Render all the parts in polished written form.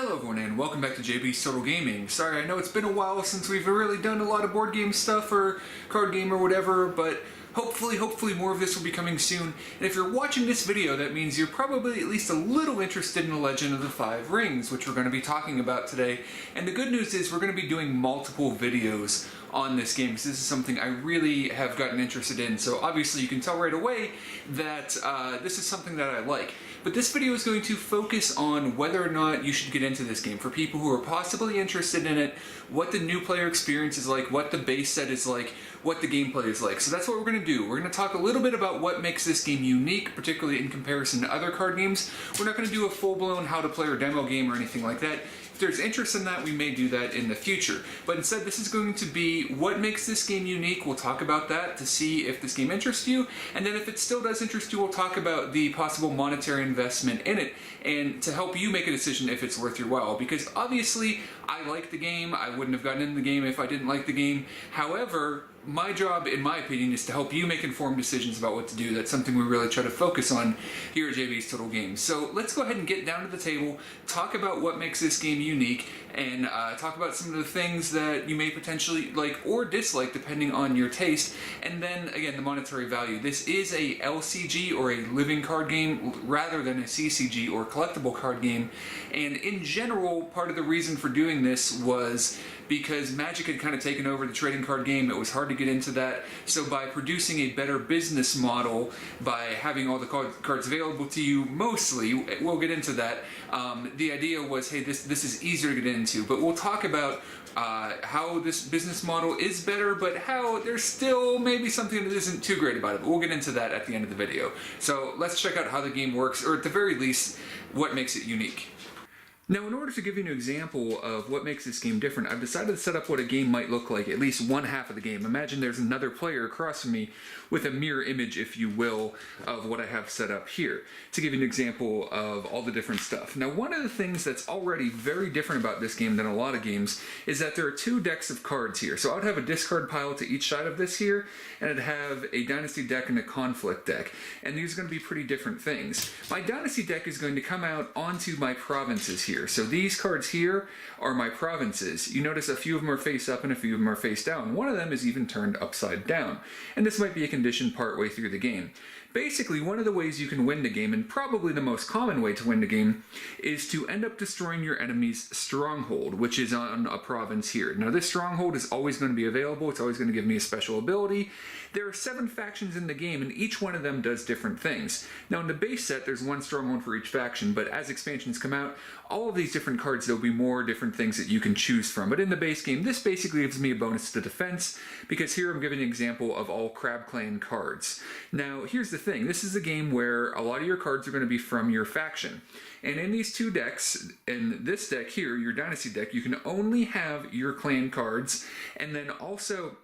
Hello everyone and welcome back to JB's Total Gaming. Sorry, I know it's been a while since we've really done a lot of board game stuff or card game or whatever, but hopefully more of this will be coming soon. And if you're watching this video, that means you're probably at least a little interested in the Legend of the Five Rings, which we're going to be talking about today. And the good news is we're going to be doing multiple videos on this game, because this is something I really have gotten interested in. So obviously you can tell right away that this is something that I like. But this video is going to focus on whether or not you should get into this game. For people who are possibly interested in it, what the new player experience is like, what the base set is like, what the gameplay is like. So that's what we're going to do. We're going to talk a little bit about what makes this game unique, particularly in comparison to other card games. We're not going to do a full-blown how to play or demo game or anything like that. If there's interest in that, we may do that in the future. But instead, this is going to be what makes this game unique. We'll talk about that to see if this game interests you. And then if it still does interest you, we'll talk about the possible monetary investment in it and to help you make a decision if it's worth your while. Because obviously, I like the game. I wouldn't have gotten into the game if I didn't like the game. However, my job, in my opinion, is to help you make informed decisions about what to do. That's something we really try to focus on here at JB's Total Games. So let's go ahead and get down to the table, talk about what makes this game unique, and talk about some of the things that you may potentially like or dislike depending on your taste. And then, again, the monetary value. This is a LCG or a living card game rather than a CCG or collectible card game. And in general, part of the reason for doing this was because Magic had kind of taken over the trading card game. It was hard to get into that. So by producing a better business model, by having all the cards available to you mostly, we'll get into that, the idea was, hey, this is easier to get into. But we'll talk about how this business model is better, but how there's still maybe something that isn't too great about it. But we'll get into that at the end of the video. So let's check out how the game works, or at the very least, what makes it unique. Now, in order to give you an example of what makes this game different, I've decided to set up what a game might look like, at least one half of the game. Imagine there's another player across from me with a mirror image, if you will, of what I have set up here, to give you an example of all the different stuff. Now, one of the things that's already very different about this game than a lot of games is that there are two decks of cards here. So I would have a discard pile to each side of this here, and I'd have a Dynasty deck and a Conflict deck. And these are going to be pretty different things. My Dynasty deck is going to come out onto my provinces here. So these cards here are my provinces. You notice a few of them are face up and a few of them are face down. One of them is even turned upside down. And this might be a condition partway through the game. Basically, one of the ways you can win the game, and probably the most common way to win the game, is to end up destroying your enemy's stronghold, which is on a province here. Now, this stronghold is always going to be available. It's always going to give me a special ability. There are 7 factions in the game, and each one of them does different things. Now, in the base set, there's one stronghold for each faction, but as expansions come out, all of these different cards, there'll be more different things that you can choose from. But in the base game, this basically gives me a bonus to defense, because here I'm giving an example of all Crab Clan cards. Now, here's the thing. This is a game where a lot of your cards are going to be from your faction. And in these two decks, in this deck here, your Dynasty deck, you can only have your clan cards, and then also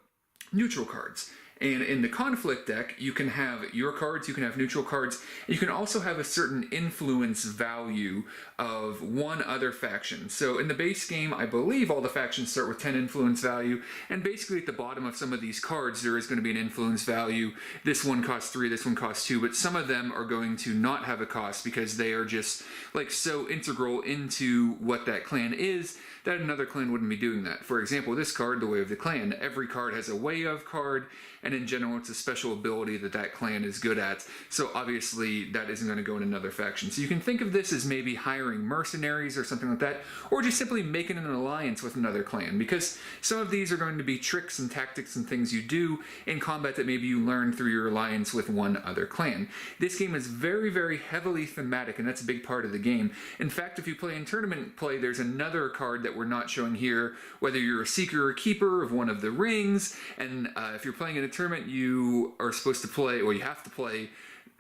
neutral cards. And in the Conflict deck, you can have your cards, you can have neutral cards, and you can also have a certain influence value of one other faction. So in the base game, I believe all the factions start with 10 influence value, and basically at the bottom of some of these cards, there is going to be an influence value. This one costs 3, this one costs 2, but some of them are going to not have a cost because they are just like so integral into what that clan is that another clan wouldn't be doing that. For example, this card, the Way of the Clan, every card has a Way of card, and in general it's a special ability that that clan is good at, so obviously that isn't going to go in another faction. So you can think of this as maybe hiring mercenaries or something like that, or just simply making an alliance with another clan, because some of these are going to be tricks and tactics and things you do in combat that maybe you learn through your alliance with one other clan. This game is very, very heavily thematic, and that's a big part of the game. In fact, if you play in tournament play, there's another card that we're not showing here, whether you're a seeker or keeper of one of the rings, and if you're playing in a tournament, you are supposed to play, or you have to play,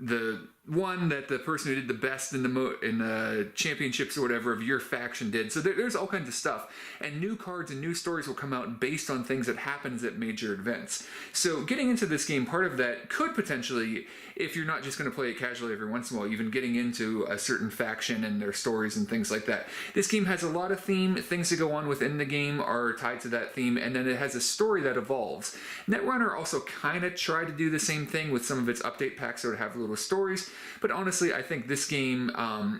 the one that the person who did the best in the championships or whatever of your faction did. So there's all kinds of stuff. And new cards and new stories will come out based on things that happens at major events. So getting into this game, part of that could potentially, if you're not just going to play it casually every once in a while, even getting into a certain faction and their stories and things like that. This game has a lot of theme. Things that go on within the game are tied to that theme, and then it has a story that evolves. Netrunner also kind of tried to do the same thing with some of its update packs that would have little stories, But honestly, I think this game,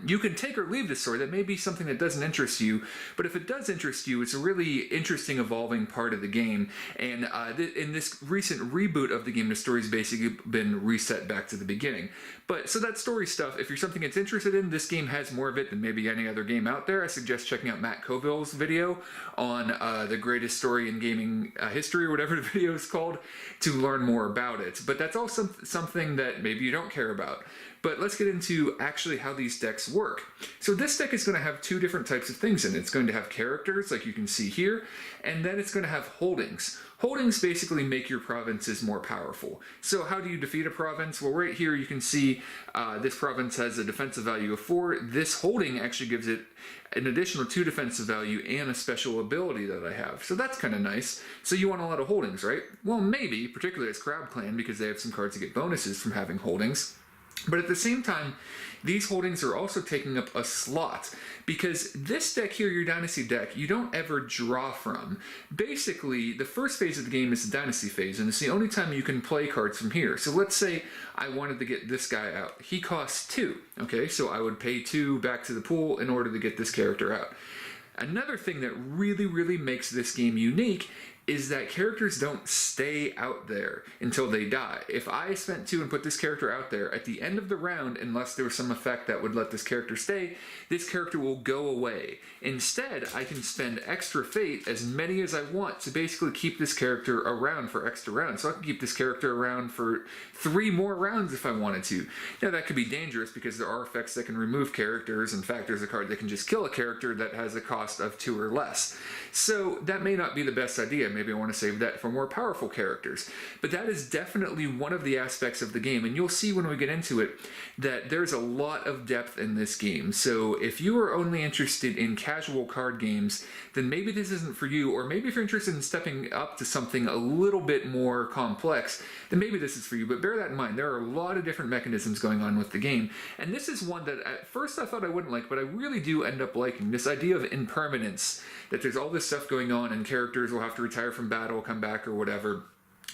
you can take or leave the story. That may be something that doesn't interest you, but if it does interest you, it's a really interesting, evolving part of the game. And in this recent reboot of the game, the story's basically been reset back to the beginning. But so that story stuff, if you're something that's interested in, this game has more of it than maybe any other game out there. I suggest checking out Matt Coville's video on the greatest story in gaming history, or whatever the video is called, to learn more about it. But that's also something that maybe you don't care about. But let's get into actually how these decks work. So this deck is going to have two different types of things in it. It's going to have characters, like you can see here, and then it's going to have holdings. Holdings basically make your provinces more powerful. So how do you defeat a province? Well, right here you can see this province has a defensive value of 4. This holding actually gives it an additional 2 defensive value and a special ability that I have. So that's kind of nice. So you want a lot of holdings, right? Well, maybe, particularly as Crab Clan, because they have some cards that get bonuses from having holdings. But at the same time, these holdings are also taking up a slot, because this deck here, your Dynasty deck, you don't ever draw from. Basically, the first phase of the game is the Dynasty phase, and it's the only time you can play cards from here. So let's say I wanted to get this guy out. He costs 2, okay? So I would pay 2 back to the pool in order to get this character out. Another thing that really, really makes this game unique is that characters don't stay out there until they die. If I spent 2 and put this character out there, at the end of the round, unless there was some effect that would let this character stay, this character will go away. Instead, I can spend extra fate, as many as I want, to basically keep this character around for extra rounds. So I can keep this character around for 3 more rounds if I wanted to. Now that could be dangerous because there are effects that can remove characters. In fact, there's a card that can just kill a character that has a cost of 2 or less. So that may not be the best idea. Maybe I want to save that for more powerful characters. But that is definitely one of the aspects of the game, and you'll see when we get into it that there's a lot of depth in this game. So if you are only interested in casual card games, then maybe this isn't for you, or maybe if you're interested in stepping up to something a little bit more complex, then maybe this is for you. But bear that in mind, there are a lot of different mechanisms going on with the game, and this is one that at first I thought I wouldn't like, but I really do end up liking. This idea of impermanence, that there's all this stuff going on and characters will have to retire from battle, come back, or whatever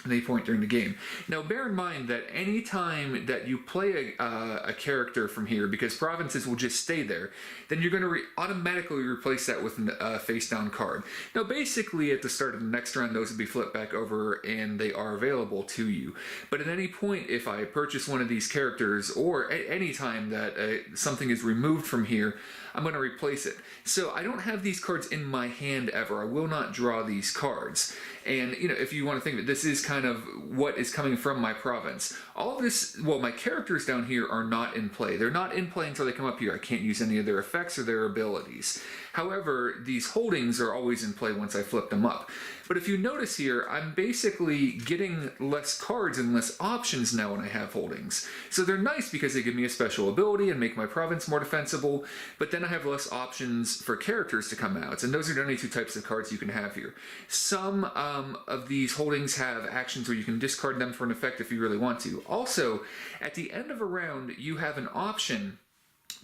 at any point during the game. Now, bear in mind that any time that you play a character from here, because provinces will just stay there, then you're going to automatically replace that with a face-down card. Now, basically, at the start of the next round, those will be flipped back over, and they are available to you. But at any point, if I purchase one of these characters, or at any time that something is removed from here, I'm going to replace it. So I don't have these cards in my hand ever. I will not draw these cards. And, you know, if you want to think of it, this is kind of what is coming from my province. All of this, well, my characters down here are not in play. They're not in play until they come up here. I can't use any of their effects or their abilities. However, these holdings are always in play once I flip them up. But if you notice here, I'm basically getting less cards and less options now when I have holdings. So they're nice because they give me a special ability and make my province more defensible, but then I have less options for characters to come out. And those are the only 2 types of cards you can have here. Some of these holdings have actions where you can discard them for an effect if you really want to. Also, at the end of a round, you have an option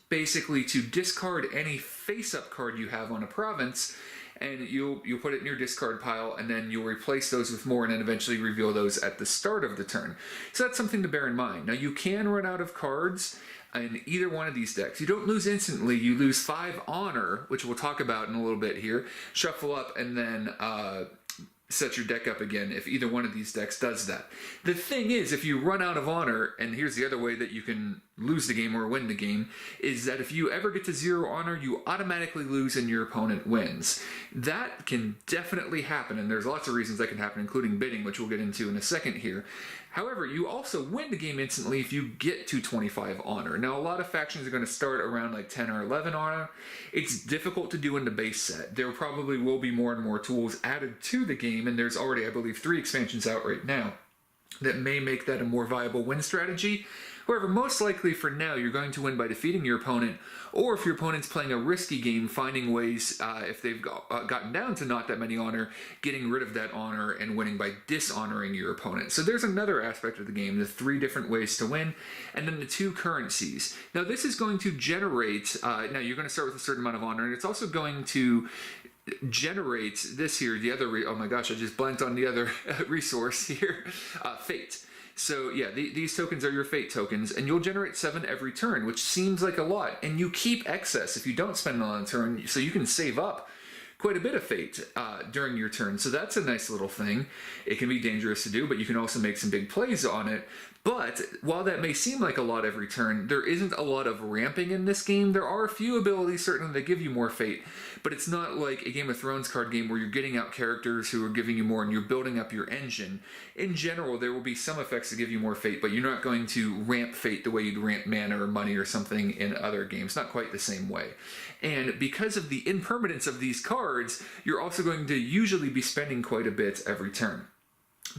basically to discard any face-up card you have on a province, and you'll put it in your discard pile, and then you'll replace those with more, and then eventually reveal those at the start of the turn. So that's something to bear in mind. Now, you can run out of cards in either one of these decks. You don't lose instantly. You lose 5 honor, which we'll talk about in a little bit here, shuffle up, and then set your deck up again if either one of these decks does that. The thing is, if you run out of honor, and here's the other way that you can lose the game or win the game, is that if you ever get to 0 honor, you automatically lose and your opponent wins. That can definitely happen, and there's lots of reasons that can happen, including bidding, which we'll get into in a second here. However, you also win the game instantly if you get to 25 honor. Now, a lot of factions are going to start around like 10 or 11 honor. It's difficult to do in the base set. There probably will be more and more tools added to the game, and there's already, I believe, 3 expansions out right now that may make that a more viable win strategy. However, most likely for now, you're going to win by defeating your opponent, or if your opponent's playing a risky game, finding ways, if they've gotten down to not that many honor, getting rid of that honor and winning by dishonoring your opponent. So there's another aspect of the game, the 3 different ways to win, and then the 2 currencies. Now this is going to generate, now you're going to start with a certain amount of honor, and it's also going to generate this here, the other, oh my gosh, I just blanked on the other resource here, fate. So yeah, these tokens are your fate tokens, and you'll generate 7 every turn, which seems like a lot. And you keep excess if you don't spend it on a turn, so you can save up quite a bit of fate during your turn. So that's a nice little thing. It can be dangerous to do, but you can also make some big plays on it. But while that may seem like a lot every turn, there isn't a lot of ramping in this game. There are a few abilities certainly that give you more fate, but it's not like a Game of Thrones card game where you're getting out characters who are giving you more and you're building up your engine. In general, there will be some effects that give you more fate, but you're not going to ramp fate the way you'd ramp mana or money or something in other games. Not quite the same way. And because of the impermanence of these cards, you're also going to usually be spending quite a bit every turn.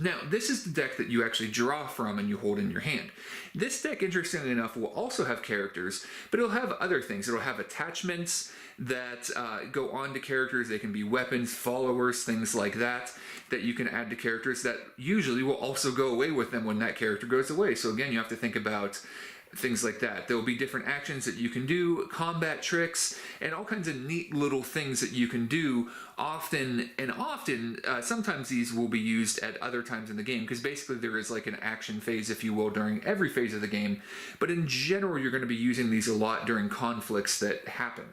Now, this is the deck that you actually draw from and you hold in your hand. This deck, interestingly enough, will also have characters, but it'll have other things. It'll have attachments that go on to characters. They can be weapons, followers, things like that you can add to characters that usually will also go away with them when that character goes away. So again, you have to think about things like that. There will be different actions that you can do, combat tricks, and all kinds of neat little things that you can do often. Sometimes these will be used at other times in the game, because basically there is like an action phase, if you will, during every phase of the game. But in general, you're going to be using these a lot during conflicts that happen.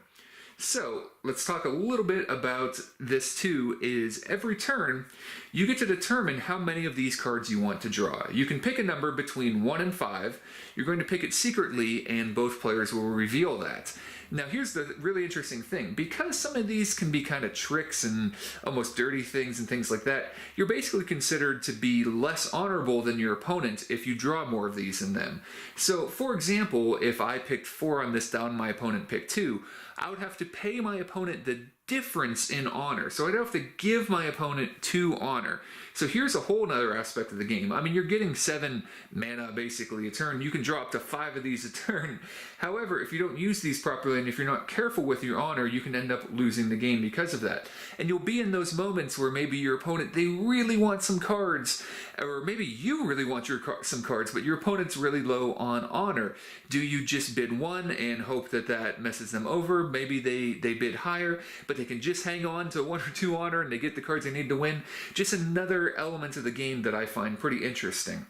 So let's talk a little bit about this too, is every turn you get to determine how many of these cards you want to draw. You can pick a number between 1 and 5. You're going to pick it secretly and both players will reveal that. Now here's the really interesting thing. Because some of these can be kind of tricks and almost dirty things and things like that, you're basically considered to be less honorable than your opponent if you draw more of these than them. So for example, if I picked 4 on this down, my opponent picked 2, I would have to pay my opponent the difference in honor. So I'd have to give my opponent 2 honor. So here's a whole other aspect of the game. I mean, you're getting 7 mana basically a turn. You can draw up to 5 of these a turn. However, if you don't use these properly and if you're not careful with your honor, you can end up losing the game because of that. And you'll be in those moments where maybe your opponent, they really want some cards, or maybe you really want some cards, but your opponent's really low on honor. Do you just bid 1 and hope that that messes them over? Maybe they bid higher, but they can just hang on to 1 or 2 honor and they get the cards they need to win. Just another element of the game that I find pretty interesting.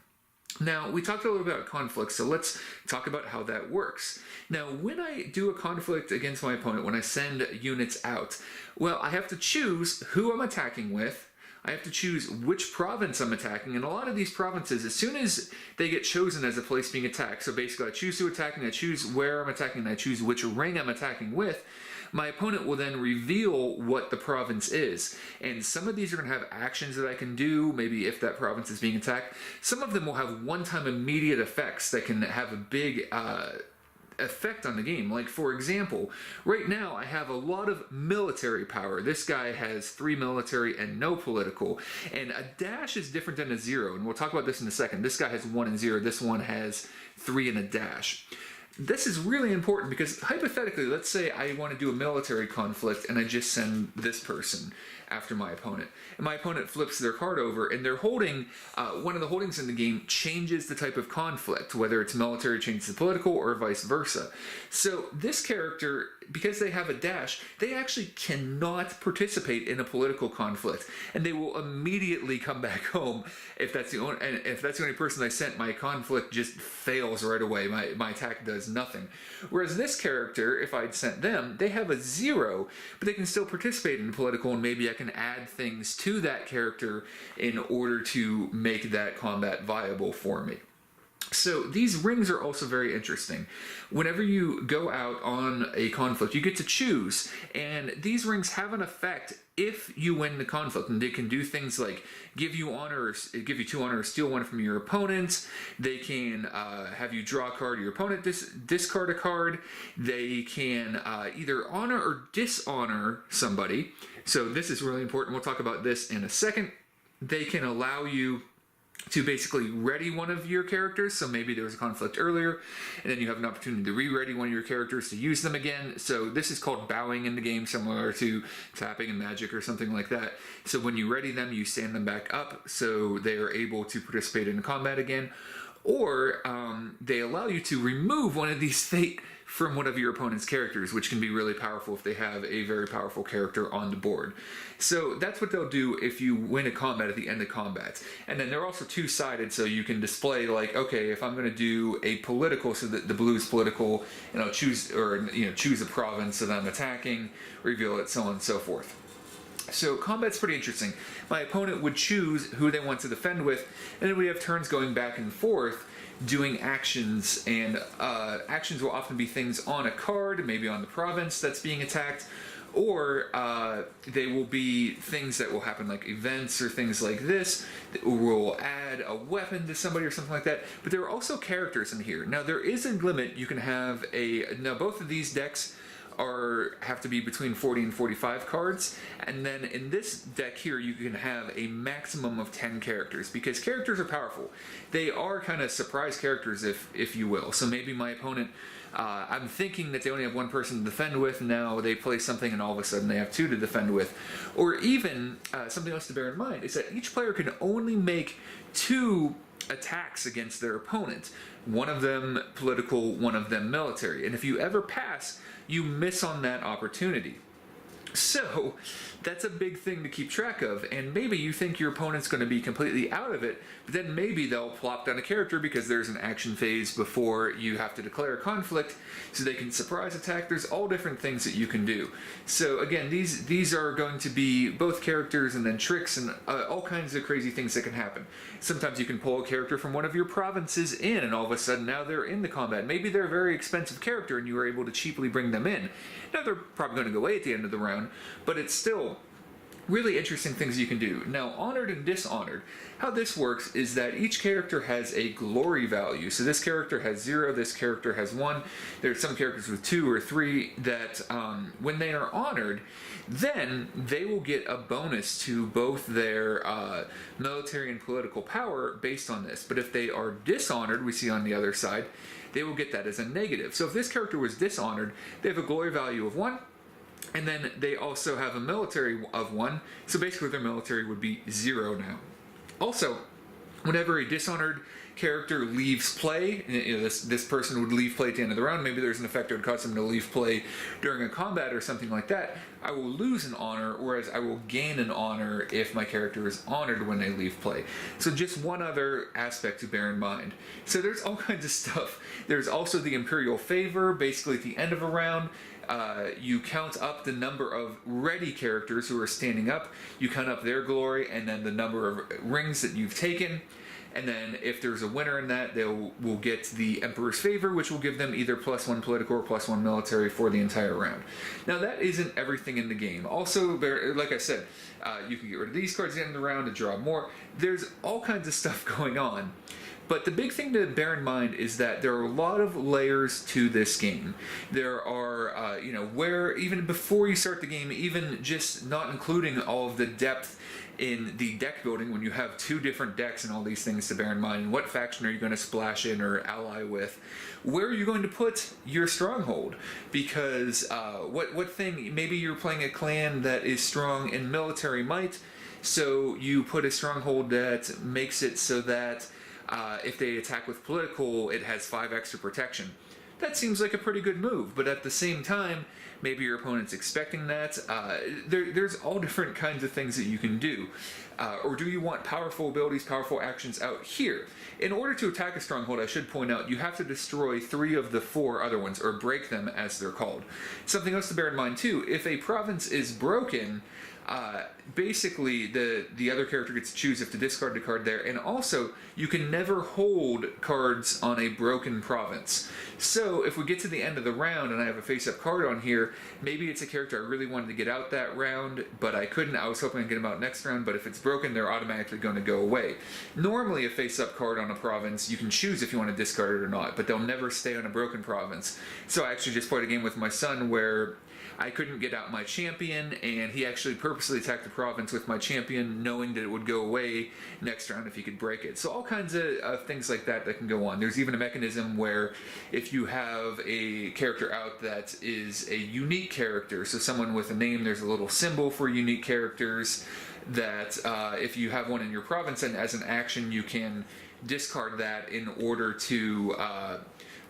Now, we talked a little about conflict, so let's talk about how that works. Now, when I do a conflict against my opponent, when I send units out, well, I have to choose who I'm attacking with. I have to choose which province I'm attacking, and a lot of these provinces, as soon as they get chosen as a place being attacked, so basically I choose who attacking, I choose where I'm attacking, and I choose which ring I'm attacking with, my opponent will then reveal what the province is. And some of these are going to have actions that I can do, maybe if that province is being attacked. Some of them will have one-time immediate effects that can have a big effect on the game. Like, for example, right now I have a lot of military power. This guy has 3 military and no political. And a dash is different than a 0, and we'll talk about this in a second. This guy has 1 and 0. This one has 3 and a dash. This is really important because hypothetically, let's say I want to do a military conflict and I just send this person after my opponent. And my opponent flips their card over and they're holding, one of the holdings in the game changes the type of conflict, whether it's military changes to political or vice versa. So this character, because they have a dash, they actually cannot participate in a political conflict, and they will immediately come back home if that's the only person I sent. My conflict just fails right away. My attack does nothing. Whereas this character, if I'd sent them, they have a 0, but they can still participate in political, and maybe I can add things to that character in order to make that combat viable for me. So these rings are also very interesting. Whenever you go out on a conflict, you get to choose, and these rings have an effect if you win the conflict. And they can do things like give you honor, give you 2 honor, or steal 1 from your opponent. They can have you draw a card, your opponent discard a card. They can either honor or dishonor somebody. So this is really important. We'll talk about this in a second. They can allow you to basically ready one of your characters. So maybe there was a conflict earlier, and then you have an opportunity to re-ready one of your characters to use them again. So this is called bowing in the game, similar to tapping in Magic or something like that. So when you ready them, you stand them back up so they are able to participate in combat again. Or they allow you to remove one of these fate from one of your opponent's characters, which can be really powerful if they have a very powerful character on the board. So that's what they'll do if you win a combat at the end of combat. And then they're also two-sided, so you can display, like, okay, if I'm going to do a political, so that the blue's political, and I'll choose, or choose a province that I'm attacking, reveal it, so on and so forth. So combat's pretty interesting. My opponent would choose who they want to defend with, and then we have turns going back and forth doing actions, and actions will often be things on a card, maybe on the province that's being attacked, or they will be things that will happen, like events or things like this that will add a weapon to somebody or something like that. But there are also characters in here. Now there is a limit. You can have now both of these decks have to be between 40 and 45 cards, and then in this deck here you can have a maximum of 10 characters, because characters are powerful. They are kind of surprise characters, if you will. So maybe my opponent, I'm thinking that they only have one person to defend with, now they play something and all of a sudden they have two to defend with. Or even, something else to bear in mind is that each player can only make 2 attacks against their opponent. One of them political, one of them military. And if you ever pass, you miss on that opportunity. So that's a big thing to keep track of, and maybe you think your opponent's going to be completely out of it, but then maybe they'll plop down a character because there's an action phase before you have to declare a conflict, so they can surprise attack. There's all different things that you can do. So again, these are going to be both characters and then tricks and all kinds of crazy things that can happen. Sometimes you can pull a character from one of your provinces in, and all of a sudden now they're in the combat. Maybe they're a very expensive character and you were able to cheaply bring them in. Now they're probably going to go away at the end of the round, but it's still really interesting things you can do. Now, honored and dishonored, how this works is that each character has a glory value. So this character has 0, this character has 1. There's some characters with 2 or 3 that when they are honored, then they will get a bonus to both their military and political power based on this. But if they are dishonored, we see on the other side, they will get that as a negative. So if this character was dishonored, they have a glory value of 1, and then they also have a military of 1, so basically their military would be 0 now. Also, whenever a dishonored character leaves play, this person would leave play at the end of the round, maybe there's an effect that would cause them to leave play during a combat or something like that, I will lose an honor, whereas I will gain an honor if my character is honored when they leave play. So just one other aspect to bear in mind. So there's all kinds of stuff. There's also the Imperial Favor, basically at the end of a round, you count up the number of ready characters who are standing up, you count up their glory, and then the number of rings that you've taken. And then if there's a winner in that, they will get the Emperor's Favor, which will give them either +1 political or +1 military for the entire round. Now that isn't everything in the game. Also, like I said, you can get rid of these cards at the end of the round to draw more. There's all kinds of stuff going on. But the big thing to bear in mind is that there are a lot of layers to this game. There are, where even before you start the game, even just not including all of the depth in the deck building when you have 2 different decks and all these things to bear in mind. What faction are you going to splash in or ally with? Where are you going to put your stronghold? Because what thing, maybe you're playing a clan that is strong in military might, so you put a stronghold that makes it so that if they attack with political, it has 5 extra protection. That seems like a pretty good move, but at the same time, maybe your opponent's expecting that. There's all different kinds of things that you can do. Or do you want powerful abilities, powerful actions out here? In order to attack a stronghold, I should point out, you have to destroy 3 of the 4 other ones, or break them as they're called. Something else to bear in mind too, if a province is broken, basically the other character gets to choose if to discard the card there, and also you can never hold cards on a broken province. So if we get to the end of the round and I have a face-up card on here, maybe it's a character I really wanted to get out that round, but I couldn't. I was hoping to get them out next round, but if it's broken, they're automatically going to go away. Normally a face-up card on a province, you can choose if you want to discard it or not, but they'll never stay on a broken province. So I actually just played a game with my son where I couldn't get out my champion, and he actually purposely attacked the province with my champion, knowing that it would go away next round if he could break it. So all kinds of things like that can go on. There's even a mechanism where if you have a character out that is a unique character, so someone with a name, there's a little symbol for unique characters, that if you have one in your province and as an action you can discard that in order to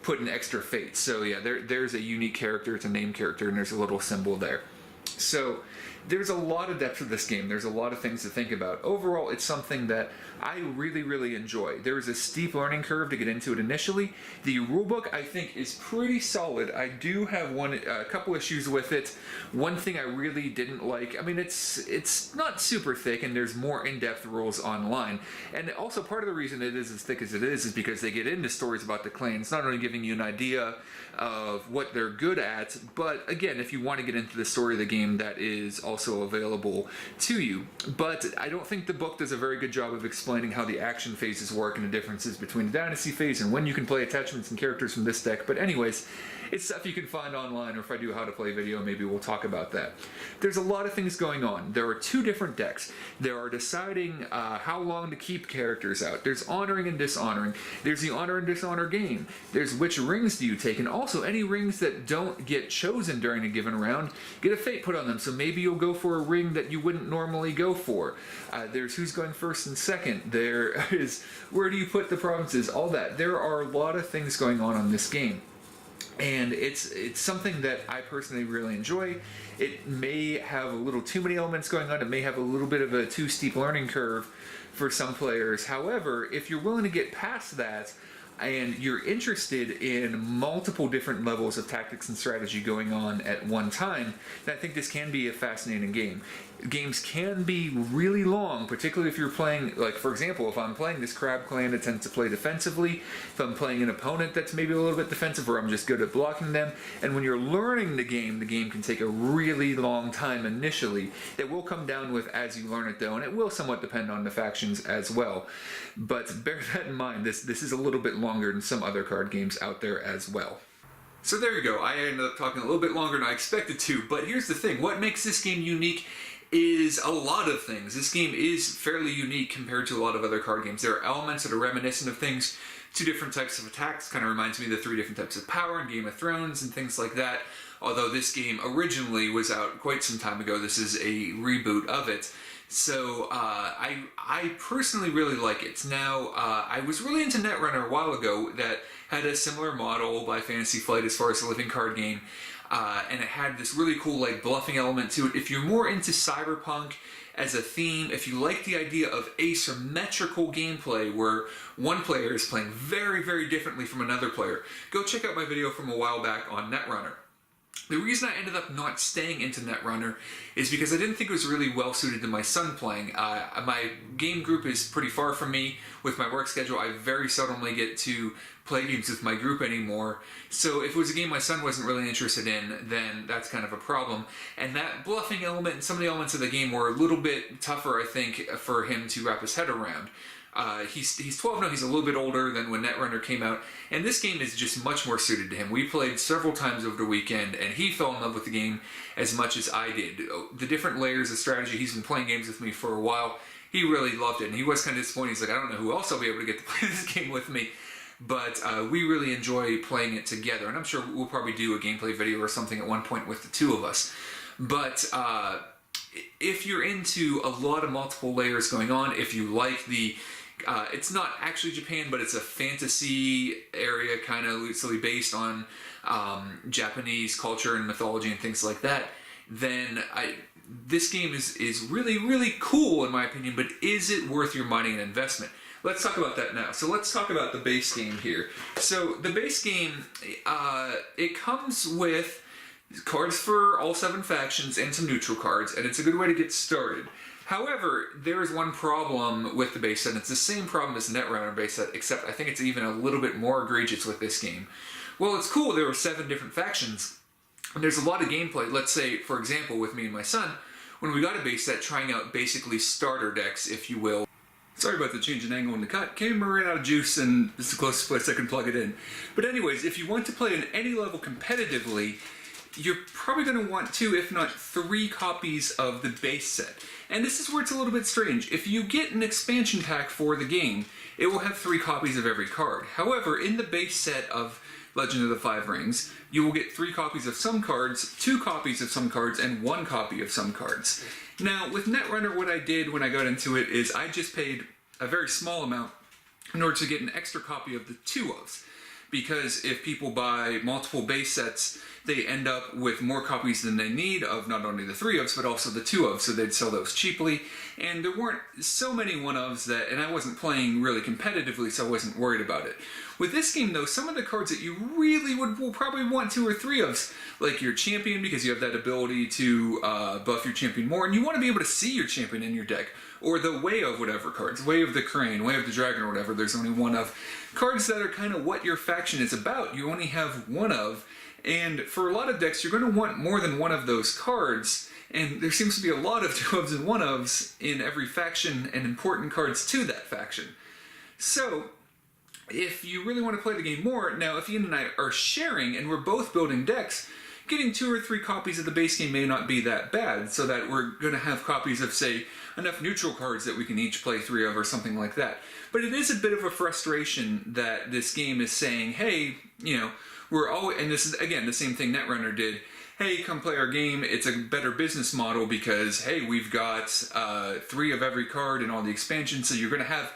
put an extra fate. So yeah, there's a unique character, it's a name character, and there's a little symbol there. So there's a lot of depth to this game. There's a lot of things to think about. Overall, it's something that I really, really enjoy. There's a steep learning curve to get into it initially. The rulebook, I think, is pretty solid. I do have a couple issues with it. One thing I really didn't like, I mean, it's not super thick, and there's more in-depth rules online. And also, part of the reason it is as thick as it is because they get into stories about the clans, not only giving you an idea of what they're good at, but again, if you want to get into the story of the game, that is also available to you. But I don't think the book does a very good job of explaining how the action phases work and the differences between the Dynasty phase and when you can play attachments and characters from this deck. But anyways, it's stuff you can find online, or if I do a how to play video, maybe we'll talk about that. There's a lot of things going on. There are 2 different decks. There are deciding how long to keep characters out. There's honoring and dishonoring. There's the honor and dishonor game. There's which rings do you take, and also any rings that don't get chosen during a given round get a fate put on them. So maybe you'll go for a ring that you wouldn't normally go for. There's who's going first and second. There is where do you put the provinces, all that. There are a lot of things going on this game. And it's something that I personally really enjoy. It may have a little too many elements going on. It may have a little bit of a too steep learning curve for some players. However, if you're willing to get past that and you're interested in multiple different levels of tactics and strategy going on at one time, then I think this can be a fascinating game. Games can be really long, particularly if you're playing, like for example, if I'm playing this crab clan that tends to play defensively, if I'm playing an opponent that's maybe a little bit defensive, or I'm just good at blocking them, and when you're learning the game can take a really long time initially. It will come down with as you learn it though, and it will somewhat depend on the factions as well. But bear that in mind, this is a little bit longer than some other card games out there as well. So there you go, I ended up talking a little bit longer than I expected to, but here's the thing, what makes this game unique is a lot of things. This game is fairly unique compared to a lot of other card games. There are elements that are reminiscent of things. 2 different types of attacks, kind of reminds me of the 3 different types of power in Game of Thrones and things like that. Although this game originally was out quite some time ago, this is a reboot of it. So I personally really like it. Now, I was really into Netrunner a while ago that had a similar model by Fantasy Flight as far as a living card game. And it had this really cool like bluffing element to it. If you're more into cyberpunk as a theme, if you like the idea of asymmetrical gameplay where one player is playing very, very differently from another player, go check out my video from a while back on Netrunner. The reason I ended up not staying into Netrunner is because I didn't think it was really well suited to my son playing. My game group is pretty far from me. With my work schedule, I very seldomly get to play games with my group anymore. So if it was a game my son wasn't really interested in, then that's kind of a problem. And that bluffing element and some of the elements of the game were a little bit tougher, I think, for him to wrap his head around. He's 12 now, he's a little bit older than when Netrunner came out, and this game is just much more suited to him. We played several times over the weekend, and he fell in love with the game as much as I did. The different layers of strategy, he's been playing games with me for a while, he really loved it, and he was kind of disappointed. He's like, I don't know who else I'll be able to get to play this game with me, but we really enjoy playing it together, and I'm sure we'll probably do a gameplay video or something at one point with the 2 of us. But if you're into a lot of multiple layers going on, if you like the it's not actually Japan, but it's a fantasy area kind of loosely based on Japanese culture and mythology and things like that, then this game is really, really cool in my opinion, but is it worth your money and investment? Let's talk about that now. So let's talk about the base game here. So the base game, it comes with cards for all 7 factions and some neutral cards, and it's a good way to get started. However, there is one problem with the base set, and it's the same problem as the Netrunner base set, except I think it's even a little bit more egregious with this game. Well, it's cool, there were 7 different factions, and there's a lot of gameplay. Let's say, for example, with me and my son, when we got a base set, trying out basically starter decks, if you will. Sorry about the change in angle in the cut. Camera ran out of juice, and this is the closest place I can plug it in. But anyways, if you want to play at any level competitively, you're probably going to want 2, if not 3 copies of the base set. And this is where it's a little bit strange. If you get an expansion pack for the game, it will have 3 copies of every card. However, in the base set of Legend of the Five Rings, you will get 3 copies of some cards, 2 copies of some cards, and 1 copy of some cards. Now, with Netrunner, what I did when I got into it is I just paid a very small amount in order to get an extra copy of the 2 ofs. because if people buy multiple base sets, they end up with more copies than they need of not only the 3-ofs, but also the 2-ofs, so they'd sell those cheaply. And there weren't so many 1-ofs that, and I wasn't playing really competitively, so I wasn't worried about it. With this game, though, some of the cards that you really will probably want 2 or 3-ofs, like your champion, because you have that ability to buff your champion more, and you want to be able to see your champion in your deck, or the Way of whatever cards, Way of the Crane, Way of the Dragon, or whatever, there's only 1 of. Cards that are kind of what your faction is about, you only have 1 of, and for a lot of decks, you're going to want more than 1 of those cards, and there seems to be a lot of 2-ofs and 1-ofs in every faction, and important cards to that faction. So, if you really want to play the game more, now if Ian and I are sharing, and we're both building decks, getting 2 or 3 copies of the base game may not be that bad, so that we're going to have copies of, say, enough neutral cards that we can each play 3 of or something like that. But it is a bit of a frustration that this game is saying, hey, you know, we're always, and this is, again, the same thing Netrunner did, hey, come play our game, it's a better business model because, hey, we've got 3 of every card and all the expansions, so you're going to have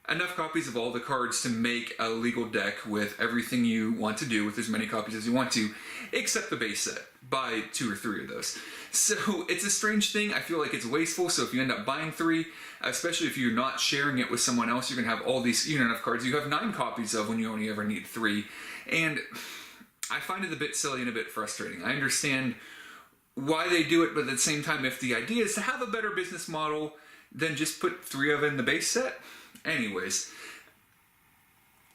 enough copies of all the cards to make a legal deck with everything you want to do, with as many copies as you want to, except the base set. Buy 2 or 3 of those. So it's a strange thing. I feel like it's wasteful, so if you end up buying 3, especially if you're not sharing it with someone else, you're going to have all these, you know, enough cards you have 9 copies of when you only ever need 3. And I find it a bit silly and a bit frustrating. I understand why they do it, but at the same time, if the idea is to have a better business model, then just put 3 of it in the base set. Anyways,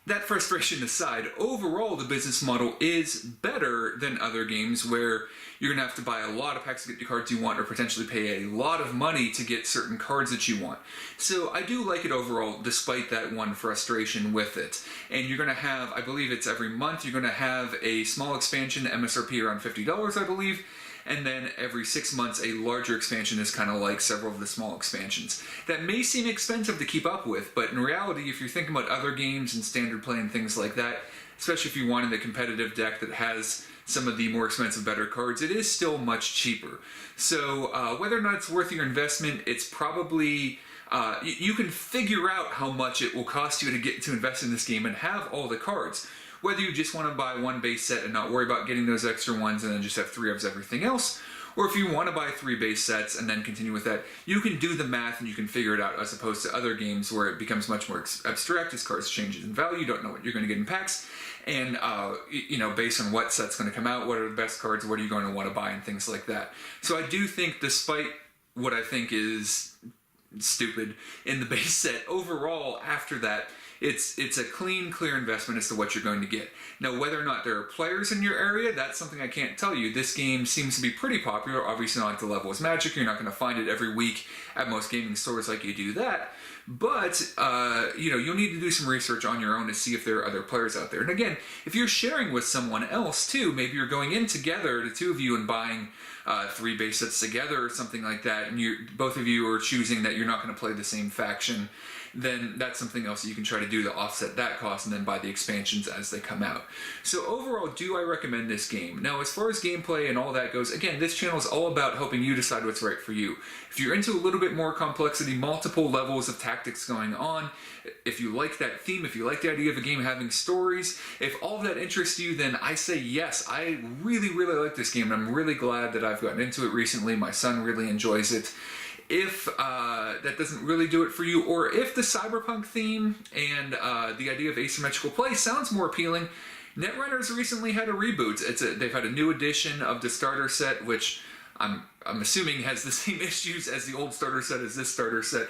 that frustration aside, overall the business model is better than other games where you're going to have to buy a lot of packs to get the cards you want, or potentially pay a lot of money to get certain cards that you want. So I do like it overall, despite that one frustration with it. And you're going to have, I believe it's every month, you're going to have a small expansion, MSRP around $50, I believe. And then every 6 months, a larger expansion is kind of like several of the small expansions. That may seem expensive to keep up with, but in reality, if you're thinking about other games and standard play and things like that, especially if you wanted a competitive deck that has some of the more expensive, better cards, it is still much cheaper. So whether or not it's worth your investment, it's probably... you can figure out how much it will cost you to get to invest in this game and have all the cards. Whether you just want to buy 1 base set and not worry about getting those extra ones and then just have 3 of everything else, or if you want to buy 3 base sets and then continue with that, you can do the math and you can figure it out, as opposed to other games where it becomes much more abstract as cards change in value, you don't know what you're going to get in packs, and you know, based on what set's going to come out, what are the best cards, what are you going to want to buy, and things like that. So I do think, despite what I think is stupid in the base set, overall, after that, it's a clean, clear investment as to what you're going to get. Now, whether or not there are players in your area, that's something I can't tell you. This game seems to be pretty popular, obviously not at the level as Magic. You're not going to find it every week at most gaming stores like you do that. But, you know, you'll need to do some research on your own to see if there are other players out there. And again, if you're sharing with someone else too, maybe you're going in together, the 2 of you, and buying 3 base sets together or something like that, and both of you are choosing that you're not going to play the same faction, then that's something else that you can try to do to offset that cost and then buy the expansions as they come out. So overall, do I recommend this game? Now, as far as gameplay and all that goes, again, this channel is all about helping you decide what's right for you. If you're into a little bit more complexity, multiple levels of tactics going on, if you like that theme, if you like the idea of a game having stories, if all of that interests you, then I say yes, I really, really like this game, and I'm really glad that I've gotten into it recently. My son really enjoys it. If that doesn't really do it for you, or if the cyberpunk theme and the idea of asymmetrical play sounds more appealing, Netrunners recently had a reboot. They've had a new edition of the starter set, which I'm assuming has the same issues as the old starter set as this starter set.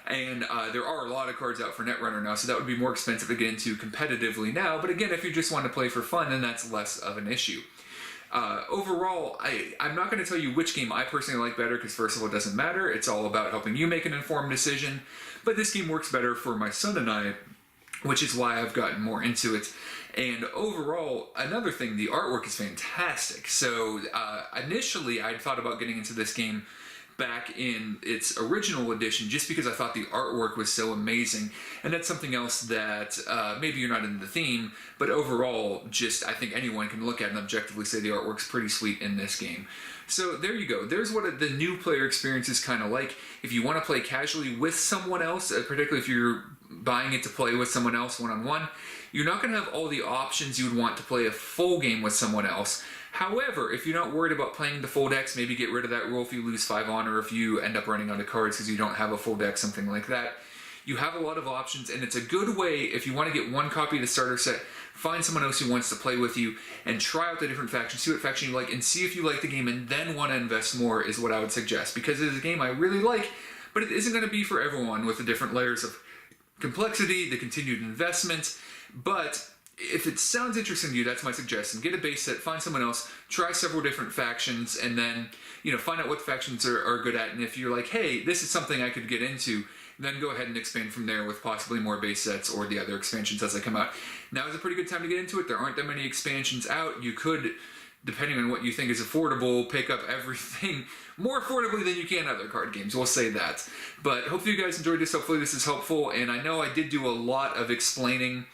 And there are a lot of cards out for Netrunner now, so that would be more expensive to get into competitively now. But again, if you just want to play for fun, then that's less of an issue. Overall, I'm not going to tell you which game I personally like better, because first of all, it doesn't matter. It's all about helping you make an informed decision. But this game works better for my son and I, which is why I've gotten more into it. And overall, another thing, the artwork is fantastic. So initially, I'd thought about getting into this game back in its original edition just because I thought the artwork was so amazing. And that's something else that maybe you're not into the theme, but overall, just I think anyone can look at and objectively say the artwork's pretty sweet in this game. So there you go. There's what the new player experience is kind of like. If you want to play casually with someone else, particularly if you're buying it to play with someone else one-on-one, you're not going to have all the options you would want to play a full game with someone else. However, if you're not worried about playing the full decks, maybe get rid of that rule if you lose 5 on, or if you end up running out of cards because you don't have a full deck, something like that. You have a lot of options, and it's a good way, if you want to get one copy of the starter set, find someone else who wants to play with you, and try out the different factions, see what faction you like, and see if you like the game, and then want to invest more is what I would suggest. Because it is a game I really like, but it isn't going to be for everyone with the different layers of complexity, the continued investment, but if it sounds interesting to you, that's my suggestion. Get a base set, find someone else, try several different factions, and then, find out what factions are good at. And if you're like, hey, this is something I could get into, then go ahead and expand from there with possibly more base sets or the other expansions as they come out. Now is a pretty good time to get into it. There aren't that many expansions out. You could, depending on what you think is affordable, pick up everything more affordably than you can other card games. We'll say that. But hopefully you guys enjoyed this. Hopefully this is helpful. And I know I did do a lot of explaining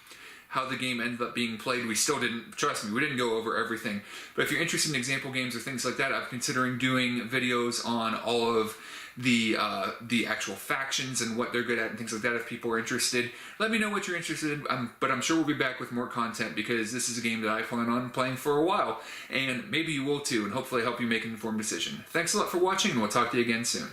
how the game ended up being played. We still didn't, trust me, we didn't go over everything. But if you're interested in example games or things like that, I'm considering doing videos on all of the actual factions and what they're good at and things like that if people are interested. Let me know what you're interested in, but I'm sure we'll be back with more content because this is a game that I plan on playing for a while. And maybe you will too, and hopefully help you make an informed decision. Thanks a lot for watching, and we'll talk to you again soon.